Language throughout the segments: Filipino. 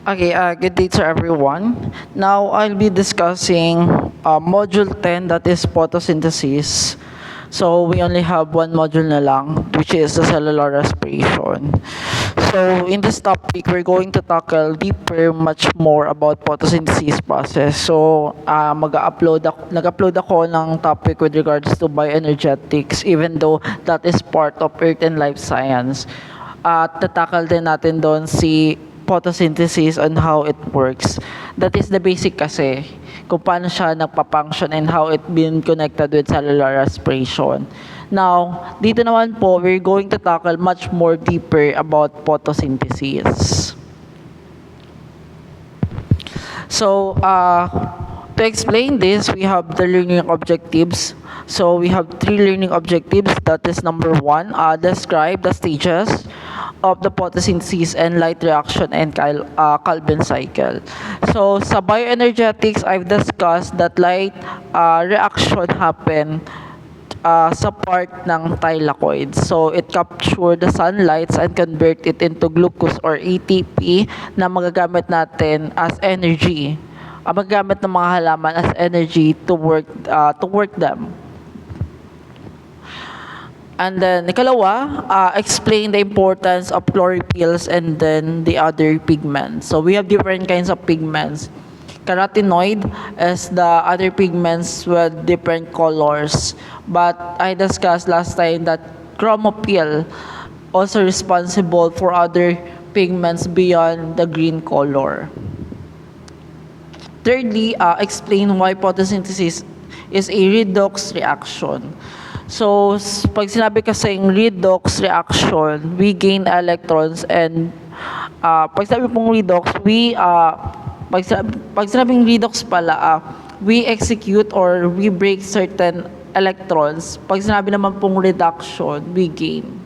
Okay, good day to everyone. Now, I'll be discussing Module 10, that is photosynthesis. So, we only have one module na lang, which is the cellular respiration. So, in this topic, we're going to tackle deeper, much more about photosynthesis process. So, nag-upload ako ng topic with regards to bioenergetics, even though that is part of Earth and Life Science. At tatakal din natin doon si photosynthesis on how it works. That is the basic kasi kung paano siya nagpa-function and how it been connected with cellular respiration. Now, dito naman po, we're going to tackle much more deeper about photosynthesis. So, to explain this, we have the learning objectives. So, we have 3 learning objectives. That is number 1, describe the stages of the photosynthesis and light reaction and Calvin cycle. So, sa bioenergetics, I've discussed that light reaction happen sa part ng thylakoid. So, it capture the sunlight and convert it into glucose or ATP na magagamit natin as energy. Magagamit ng mga halaman as energy to work them. And then, ikalawa, explain the importance of chlorophylls and then the other pigments. So, we have different kinds of pigments. Carotenoid is the other pigments with different colors. But I discussed last time that chromophyle also responsible for other pigments beyond the green color. Thirdly, explain why photosynthesis is a redox reaction. So, pag sinabi kasing redox reaction, we gain electrons and pag sinabi pong redox, pag sinabing redox pala, we execute or we break certain electrons. Pag sinabi naman pong reduction, we gain.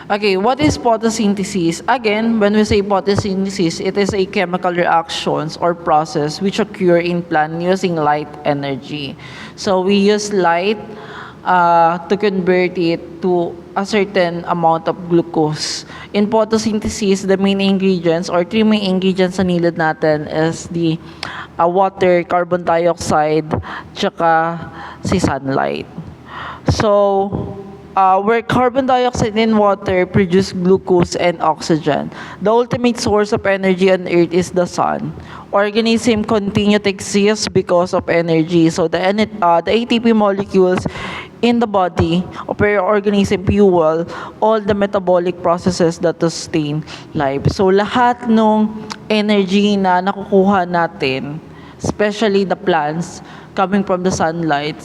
Okay, what is photosynthesis? Again, when we say photosynthesis, it is a chemical reactions or process which occur in plant using light energy. So we use light to convert it to a certain amount of glucose. In photosynthesis, the main ingredients or 3 main ingredients na nilid natin is the water, carbon dioxide, tsaka si sunlight. So, where carbon dioxide and water produce glucose and oxygen. The ultimate source of energy on Earth is the sun. Organisms continue to exist because of energy. So the ATP molecules in the body of your organism fuel all the metabolic processes that sustain life. So lahat ng energy na nakukuha natin, especially the plants coming from the sunlight,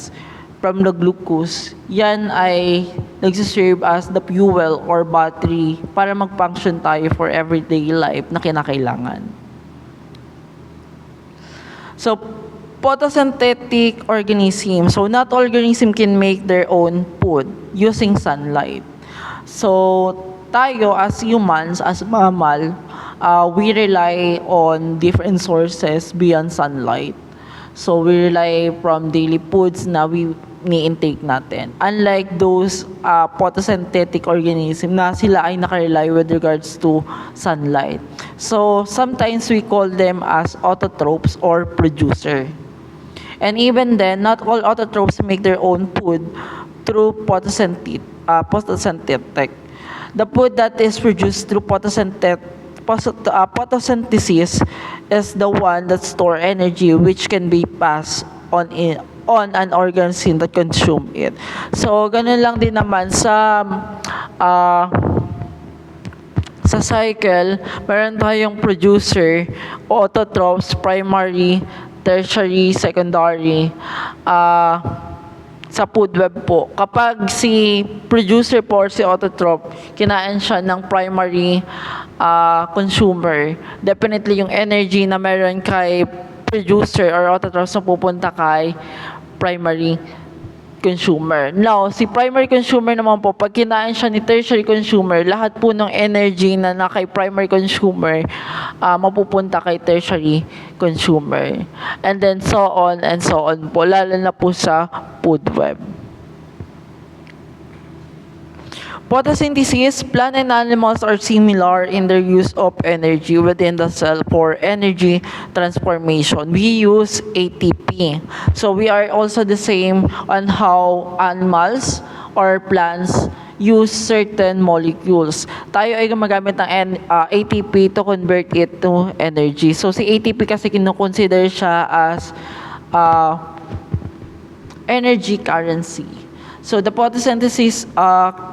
from the glucose, yan ay nagsiserve as the fuel or battery para mag-function tayo for everyday life na kinakailangan. So, photosynthetic organism. So, not all organism can make their own food using sunlight. So, tayo as humans, as mammal, we rely on different sources beyond sunlight. So, we rely from daily foods na we ni-intake natin. Unlike those photosynthetic organism na sila ay nakarely with regards to sunlight. So, sometimes we call them as autotrophs or producer. And even then, not all autotrophs make their own food through photosynthetic. The food that is produced through photosynthesis is the one that store energy which can be passed on an organism that consume it. So, ganun lang din naman sa cycle, meron tayong producer, autotrophs, primary, tertiary, secondary, sa food web po. Kapag si producer po or si autotroph, kinain siya ng primary consumer, definitely yung energy na meron kay producer or autotrophs na pupunta kay primary consumer. Now, si primary consumer naman po, pag kinain siya ni tertiary consumer, lahat po ng energy na kay primary consumer, mapupunta kay tertiary consumer. And then so on and so on po, lalo na po sa food web. Photosynthesis, plant and animals are similar in their use of energy within the cell for energy transformation. We use ATP. So we are also the same on how animals or plants use certain molecules. Tayo ay gumagamit ng ATP to convert it to energy. So si ATP kasi kinoconsider siya as energy currency. So the photosynthesis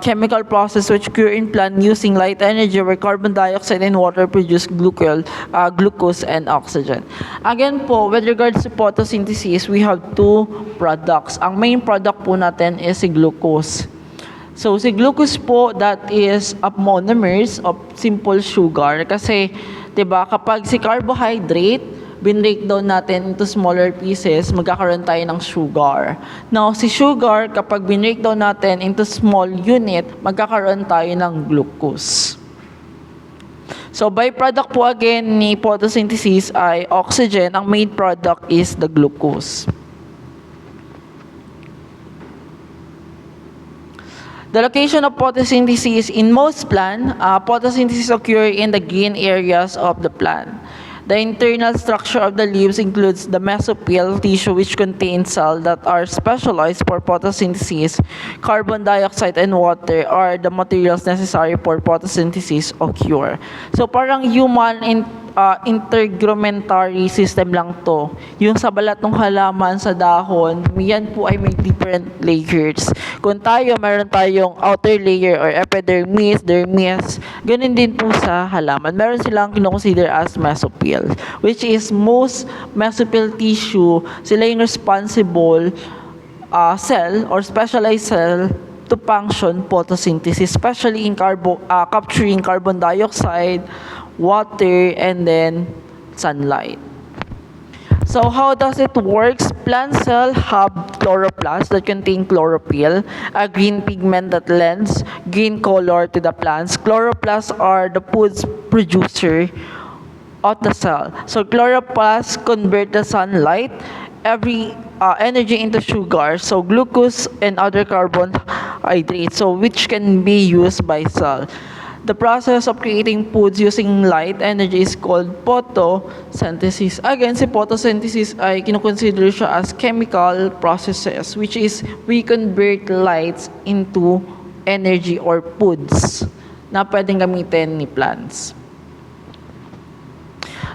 chemical process which occur in plant using light energy where carbon dioxide and water produce glucose and oxygen. Again po, with regards to photosynthesis, we have two products. Ang main product po natin is si glucose. So si glucose po, that is a monomers of simple sugar. Kasi, 'di ba, kapag si carbohydrate, binreakdown natin into smaller pieces, magkakaroon tayo ng sugar. Now, si sugar, kapag binreakdown natin into small unit, magkakaroon tayo ng glucose. So, byproduct po again ni photosynthesis ay oxygen. Ang main product is the glucose. The location of photosynthesis in most plant, photosynthesis occur in the green areas of the plant. The internal structure of the leaves includes the mesophyll tissue which contains cells that are specialized for photosynthesis. Carbon dioxide and water are the materials necessary for photosynthesis occur. So parang human intergrumentary system lang to. Yung sa balat ng halaman sa dahon, yan po ay may different layers. Kung tayo, meron tayong outer layer or epidermis, dermis, ganun din po sa halaman. Meron silang kinoconsider as mesophyll, which is most mesophyll tissue, sila yung responsible cell or specialized cell to function photosynthesis, especially in capturing carbon dioxide, water, and then sunlight. So how does it work? Plant cells have chloroplasts that contain chlorophyll, a green pigment that lends green color to the plants. Chloroplasts are the food producer of the cell. So chloroplasts convert the sunlight, every energy into sugar, so glucose and other carbohydrates, so which can be used by cell. The process of creating foods using light energy is called photosynthesis. Again, si photosynthesis ay kinoconsider siya as chemical processes, which is we convert lights into energy or foods na pwedeng gamitin ni plants.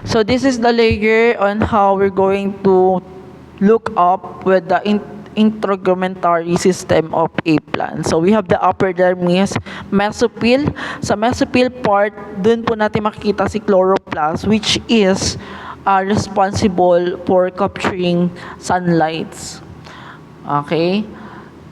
So this is the layer on how we're going to look up with the intragrumentary system of a plant. So we have the upper dermis, mesophyll. Sa mesophyll part, dun po natin makikita si chloroplast, which is responsible for capturing sunlights. Okay?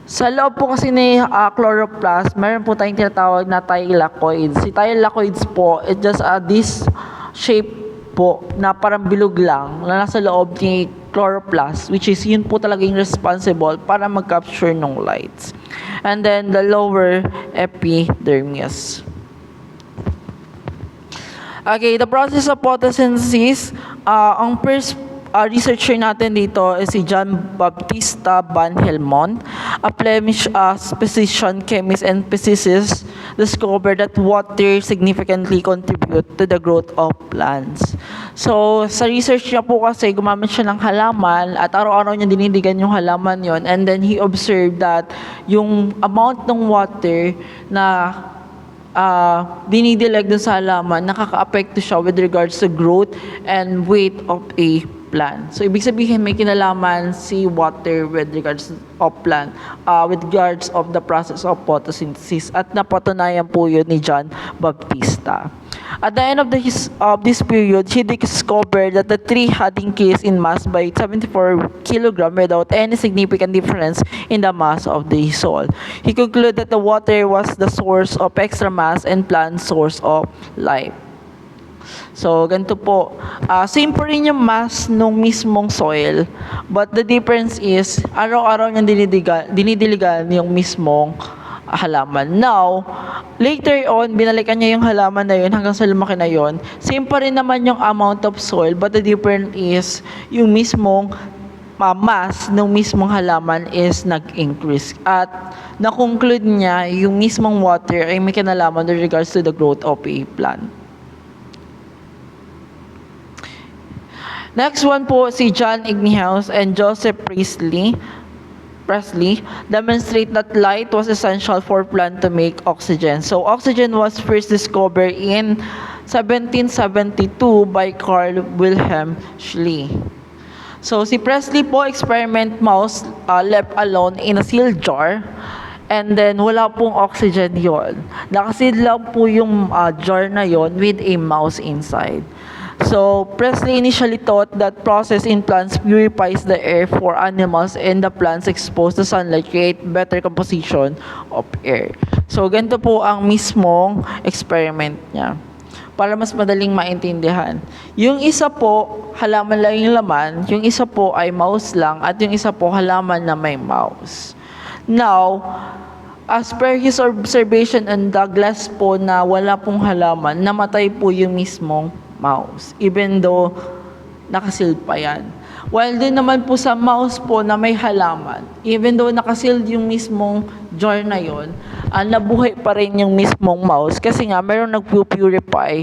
Sa loob po kasi ni chloroplast, meron po tayong tinatawag na thylakoids. Si thylakoids po, it just this shape po na parang bilog lang na nasa loob ni chloroplast, which is yun po talaga yung responsible para mag-capture ng lights. And then the lower epidermis. Okay, the process of photosynthesis, ang first researcher natin dito is si John Baptista van Helmont, a Flemish physician, chemist, and physicist, discovered that water significantly contribute to the growth of plants. So, sa research niya po kasi, gumamit siya ng halaman at araw-araw niya dinidigan yung halaman yon, and then he observed that yung amount ng water na dinidilag dun sa halaman, nakaka-apekto siya with regards to growth and weight of a plant. So, ibig sabihin, may kinalaman si water with regards of plant, with regards of the process of photosynthesis. At napatunayan po yun ni John Baptista. At the end of this period, he discovered that the tree had increased in mass by 74 kg without any significant difference in the mass of the soil. He concluded that the water was the source of extra mass and plant source of life. So, ganito po. Same po rin yung mass nung mismong soil, but the difference is, araw-araw niyang dinidiligan yung mismong halaman. Now, later on, binalikan niya yung halaman na yun hanggang sa lumaki na yun. Same pa rin naman yung amount of soil, but the difference is, yung mismong mass ng mismong halaman is nag-increase. At na-conclude niya yung mismong water ay may kinalaman with regards to the growth of a plant. Next one po, si John Ingenhousz and Joseph Presley demonstrate that light was essential for plant to make oxygen. So oxygen was first discovered in 1772 by Carl Wilhelm Scheele. So si Presley po, experiment mouse left alone in a sealed jar, and then wala pong oxygen yon. Nakaseal lang po yung jar na yon with a mouse inside. So, Presley initially thought that process in plants purifies the air for animals, and the plants exposed to sunlight create better composition of air. So, ganito po ang mismong experiment niya, para mas madaling maintindihan. Yung isa po, halaman lang yung laman, yung isa po ay mouse lang, at yung isa po halaman na may mouse. Now, as per his observation on Douglas po na wala pong halaman, namatay po yung mismong mouse, even though nakasealed pa yan. While din naman po sa mouse po na may halaman, even though nakasealed yung mismong jar na yon, nabuhay pa rin yung mismong mouse kasi nga mayroong nag-purify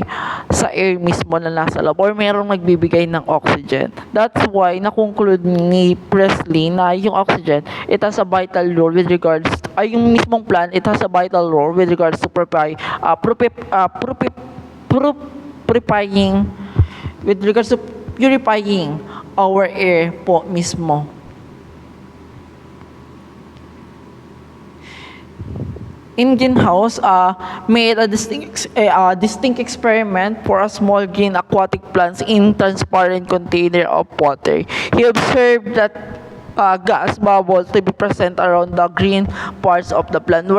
sa air mismo na nasa loob, or mayroong nagbibigay ng oxygen. That's why na-conclude ni Presley na yung oxygen, it has a vital role with regards, yung mismong plant, it has a vital role with regards to purifying our air po mismo. Ingenhousz made a distinct experiment for a small green aquatic plants in transparent container of water. He observed that gas bubbles to be present around the green parts of the plant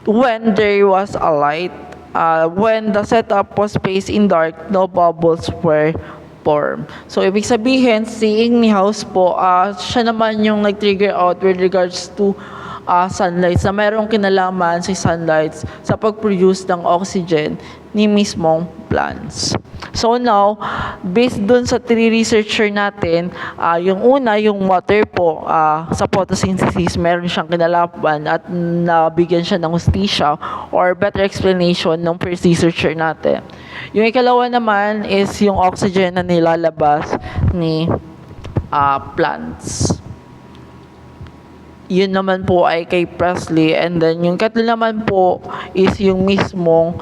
when there was a light. When the setup was placed in dark, no bubbles were formed. So, ibig sabihin, si Ingenhousz po, siya naman yung nag-trigger out with regards to sunlight, na mayroong kinalaman si sunlight sa pag-produce ng oxygen ni mismong plants. So now, based dun sa 3 researcher natin, yung una, yung water po, sa photosynthesis, meron siyang kinalaman at nabigyan siya ng hustisya or better explanation ng first researcher natin. Yung ikalawa naman is yung oxygen na nilalabas ni plants. Yun naman po ay kay Presley, and then yung katlo naman po is yung mismong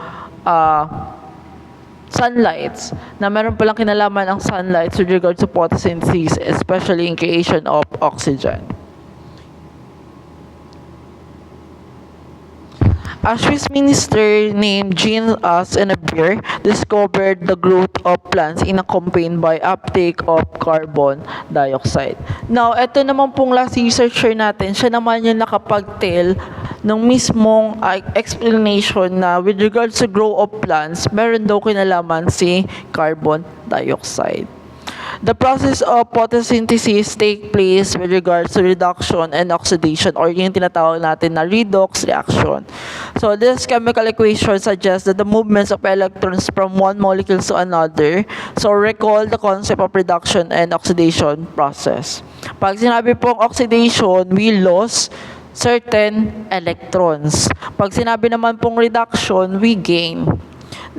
sunlights, na meron palang kinalaman ang sunlight with regard to photosynthesis, especially in creation of oxygen. A Swiss minister named Jean Sennebier discovered the growth of plants accompanied by uptake of carbon dioxide. Now, ito naman pong last researcher natin, siya naman yung nakapag-tell ng mismong explanation na with regards to growth of plants, meron daw kinalaman si carbon dioxide. The process of photosynthesis take place with regards to reduction and oxidation, or yung tinatawag natin na redox reaction. So this chemical equation suggests that the movements of electrons from one molecule to another. So recall the concept of reduction and oxidation process. Pag sinabi pong oxidation, we lose certain electrons. Pag sinabi naman pong reduction, we gain.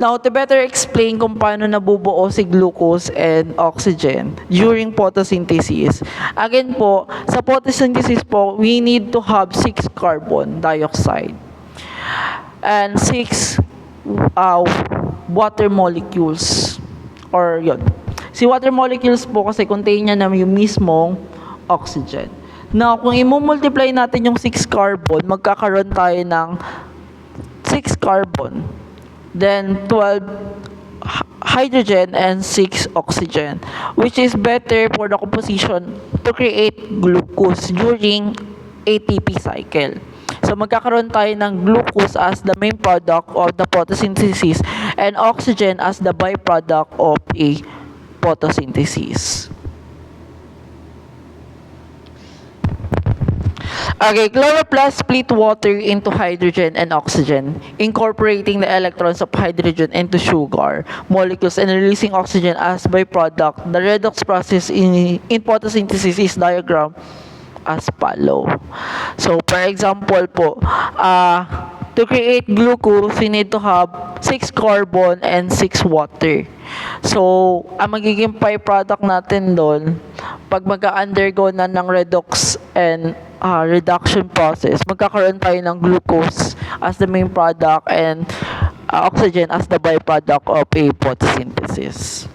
Now, to better explain kung paano nabubuo si glucose and oxygen during photosynthesis, again po, sa photosynthesis po, we need to have 6 carbon dioxide and 6 water molecules, or yun. Si water molecules po kasi contain niya na yung mismong oxygen. Now, kung i-multiply natin yung 6 carbon, magkakaroon tayo ng 6 carbon. Then 12 hydrogen and 6 oxygen, which is better for the composition to create glucose during ATP cycle. So magkakaroon tayo ng glucose as the main product of the photosynthesis and oxygen as the byproduct of a photosynthesis. Okay, chloroplast split water into hydrogen and oxygen, incorporating the electrons of hydrogen into sugar molecules and releasing oxygen as byproduct. The redox process in photosynthesis is diagrammed as follow. So, for example po, to create glucose, we need to have 6 carbon and 6 water. So, ang magiging byproduct natin doon, pag mag-undergo na ng redox and reduction process, magkakaroon tayo ng glucose as the main product and oxygen as the byproduct of a photosynthesis.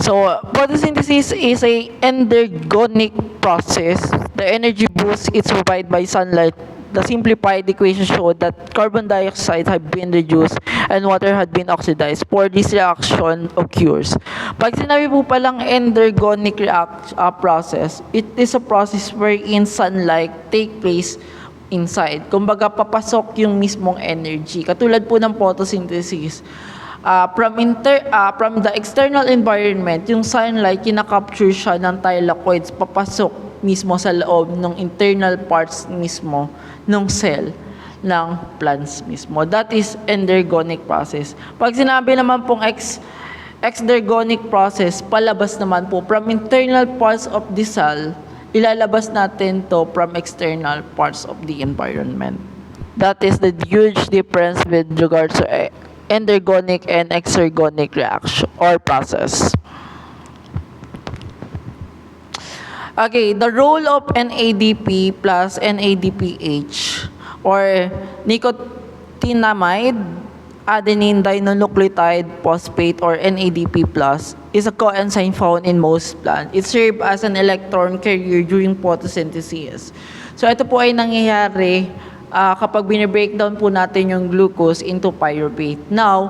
So, photosynthesis is a endergonic process. The energy boost is provided by sunlight. The simplified equation showed that carbon dioxide had been reduced and water had been oxidized for this reaction occurs. Pag sinabi po palang endergonic process, it is a process wherein sunlight take place inside. Kumbaga, papasok yung mismong energy. Katulad po ng photosynthesis. From the external environment, yung sunlight, kinakapture siya ng thylakoids, papasok mismo sa loob ng internal parts mismo ng cell ng plants mismo. That is endergonic process. Pag sinabi naman pong exergonic process, palabas naman po from internal parts of the cell, ilalabas natin to from external parts of the environment. That is the huge difference with regards to endergonic and exergonic reaction or process. Okay, the role of NADP plus NADPH or nicotinamide adenine dinucleotide phosphate or NADP plus is a coenzyme found in most plants. It serves as an electron carrier during photosynthesis. So ito po ay nangyayari kapag binibreakdown po natin yung glucose into pyruvate. Now,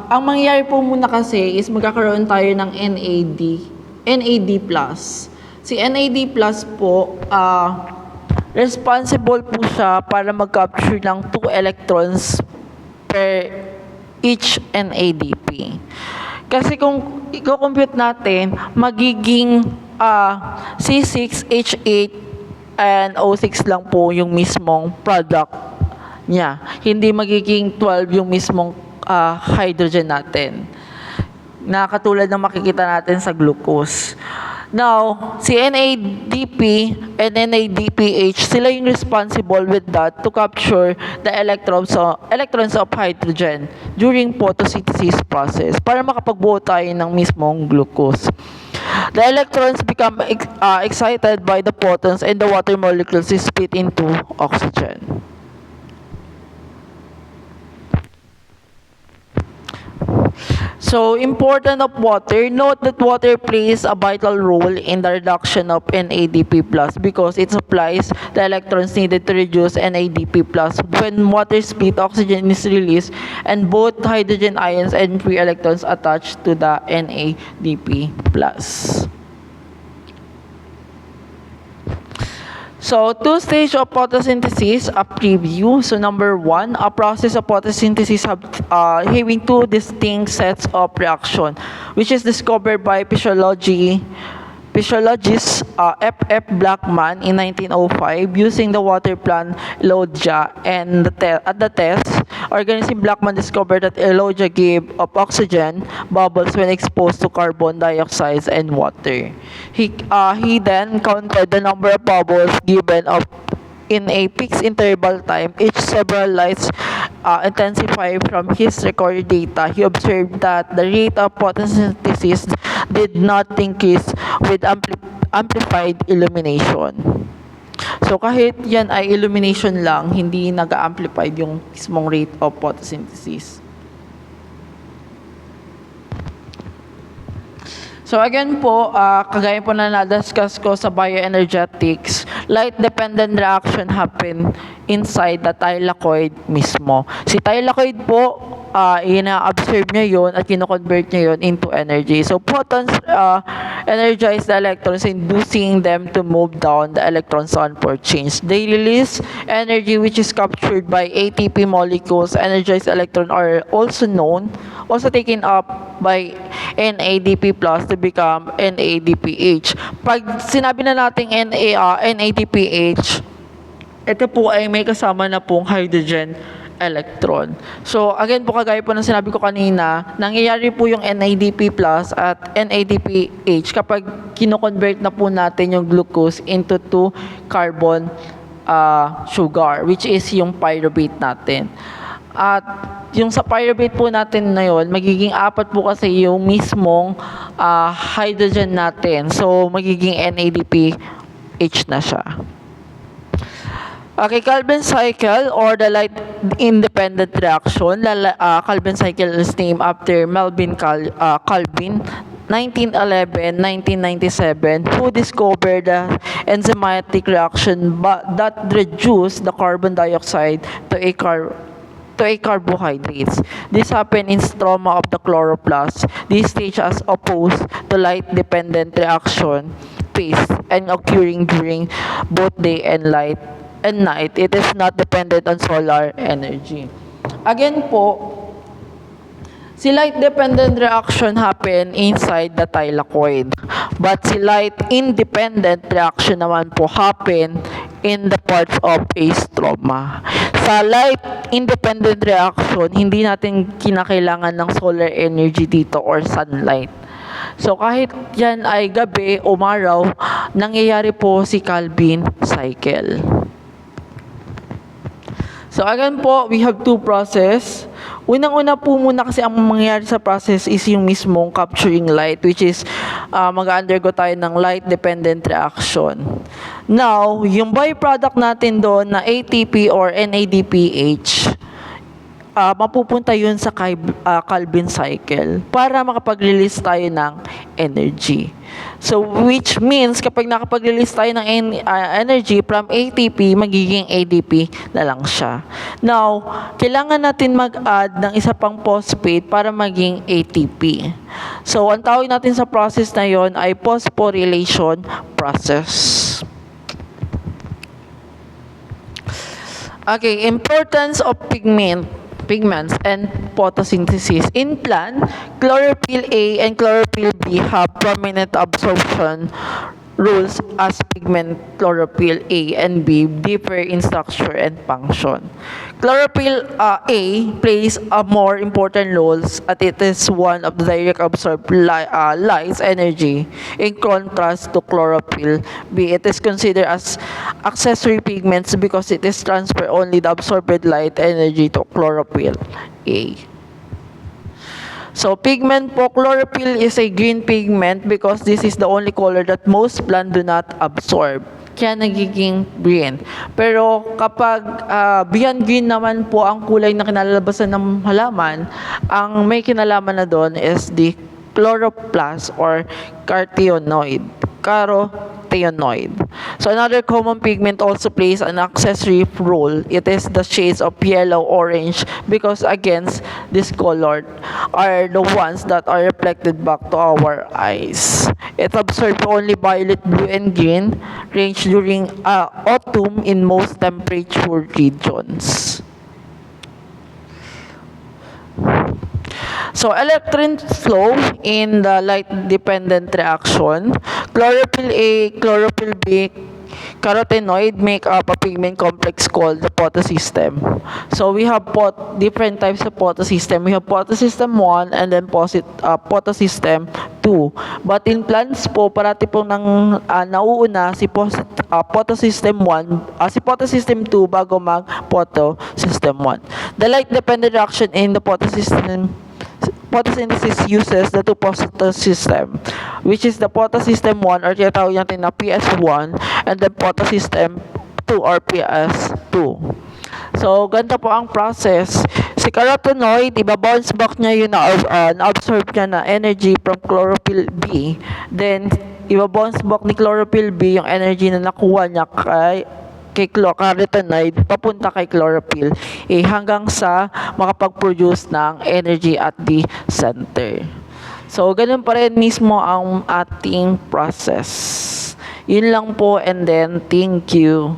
ang mangyayari po muna kasi is magkakaroon tayo ng NAD+. Si NAD+ po, responsible po siya para mag-capture ng 2 electrons per each NADP. Kasi kung i-compute natin, magiging C6H8 and O6 lang po yung mismong product niya. Hindi magiging 12 yung mismong hydrogen natin. Na katulad ng makikita natin sa glucose. Now, si NADP and NADPH, sila yung responsible with that to capture the electrons of hydrogen during photosynthesis process para makapagbuo tayo ng mismong glucose. The electrons become excited by the photons and the water molecules is split into oxygen. So, important of water. Note that water plays a vital role in the reduction of NADP+, because it supplies the electrons needed to reduce NADP+. When water split, oxygen is released and both hydrogen ions and free electrons attach to the NADP+. So, 2 stages of photosynthesis, a preview. So, number 1, a process of photosynthesis having 2 distinct sets of reaction, which is discovered by physiologist F. Blackman in 1905 using the water plant Elogia, and at the test, organism Blackman discovered that Elogia gave of oxygen bubbles when exposed to carbon dioxide and water. He then counted the number of bubbles given in a fixed interval time, each several lights intensify. From his recorded data, he observed that the rate of photosynthesis did not increase with amplified illumination. So kahit yan ay illumination lang, hindi nag-amplified yung mismong rate of photosynthesis. So again po, kagaya po na na-discuss ko sa bioenergetics, light-dependent reaction happen inside the thylakoid mismo. Si thylakoid po, ina-observe niya yon at kino-convert niya yon into energy. So photons energize the electrons, inducing them to move down the electron transport chains. They release energy which is captured by ATP molecules. Energized electron are also taken up by NADP+ to become NADPH. Pag sinabi na nating NADPH, ito po ay may kasama na pong hydrogen electron. So, again po, kagaya po ng sinabi ko kanina, nangyayari po yung NADP plus at NADPH kapag kino-convert na po natin yung glucose into 2 carbon sugar, which is yung pyruvate natin. At yung sa pyruvate po natin na yun, magiging 4 po kasi yung mismong hydrogen natin. So, magiging NADPH na siya. Okay, Calvin cycle or the light independent reaction. Calvin cycle is named after Melvin Calvin, 1911-1997, who discovered the enzymatic reaction that reduced the carbon dioxide to a carbohydrates. This happened in stroma of the chloroplast. This stage as opposed to light-dependent reaction phase and occurring during both day and night. It is not dependent on solar energy. Again po, si light-dependent reaction happen inside the thylakoid. But si light-independent reaction naman po happen in the parts of a stroma. Sa light-independent reaction, hindi natin kinakailangan ng solar energy dito or sunlight. So kahit yan ay gabi, umaraw, nangyayari po si Calvin cycle. So again po, we have 2 process. Unang-una po muna kasi ang mangyayari sa process is yung mismong capturing light, which is mag-undergo tayo ng light-dependent reaction. Now, yung byproduct natin doon na ATP or NADPH, mapupunta yun sa Calvin cycle para makapag-release tayo ng energy. So, which means kapag nakapag-release tayo ng energy from ATP, magiging ADP na lang siya. Now, kailangan natin mag-add ng isa pang phosphate para maging ATP. So, ang tawag natin sa process na yon ay phosphorylation process. Okay, importance of pigments and photosynthesis. In plant, chlorophyll A and chlorophyll B have prominent absorption rules as pigment chlorophyll A and B differ in structure and function. Chlorophyll A plays a more important role as it is one of the direct absorbed light's energy. In contrast to chlorophyll B, it is considered as accessory pigments because it is transfer only the absorbed light energy to chlorophyll A. So, pigment po, chlorophyll is a green pigment because this is the only color that most plants do not absorb. Kaya nagiging green. Pero kapag beyond green naman po ang kulay na kinalalabasan ng halaman, ang may kinalaman na doon is the chloroplast or carotenoid. So another common pigment also plays an accessory role. It is the shades of yellow, orange, because against this color are the ones that are reflected back to our eyes. It absorbs only violet, blue, and green, range during autumn in most temperature regions. So, electron flow in the light-dependent reaction. Chlorophyll A, chlorophyll B, carotenoid make up a pigment complex called the photosystem. So, we have different types of photosystem. We have photosystem 1 and then photosystem 2. But in plants po, parati po nauuna si photosystem 1, si photosystem 2 bago mag-photosystem 1. The light-dependent reaction in the photosynthesis uses the 2 photosystem, which is the photosystem 1 or tinatawag natin na PS1 and then photosystem 2 or PS2. So, ganito po ang process. Si carotenoid, iba-bounce back niya yung na-absorb niya na energy from chlorophyll B. Then, iba-bounce back ni chlorophyll B yung energy na nakuha niya kay carotenoid papunta kay chlorophyll hanggang sa makapag-produce ng energy at the center. So, ganun pa rin mismo ang ating process. Yun lang po and then thank you.